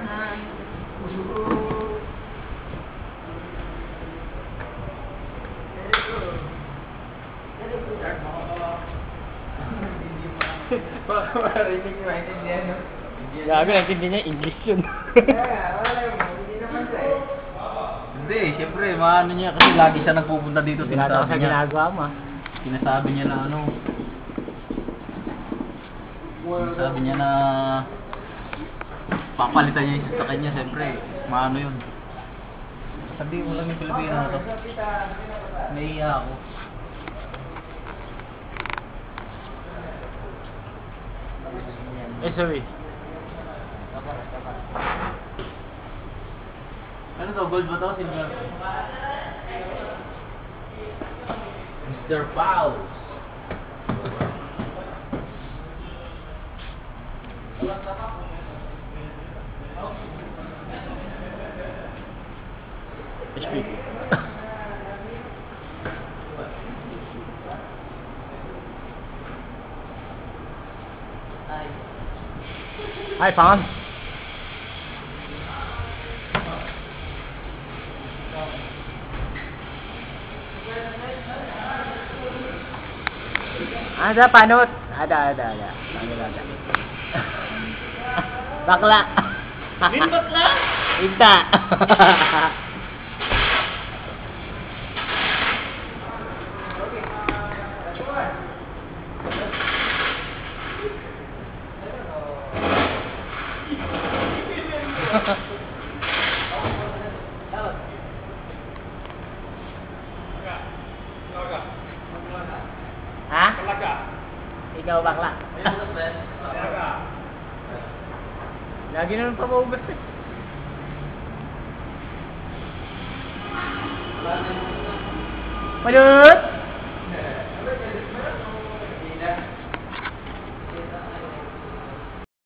kailangan. Puso ko. Marinig mo, maintindihan, no? Gabi, naintindihan niya, English yun. Hindi naman siya eh. Hindi, siyempre, maano niya kasi lagi siya nagpupunta dito. Tinatawa sa ginagawa mo. Sinasabi niya na ano. Sinasabi niya na papalitan niya yung sasakyan niya, siyempre. Maano yun. Sabi mo lang yung Pilipino na to. Naiiya ako. Eh, sorry. Ano to? Gold ba to? Silver? Mr. Paus. HP. Hi, Pam. Ada panut, ada. Bakla. Min bakla? Inta. Ha? Ikaw bakla. Lagi naman pa maubos eh. Madut!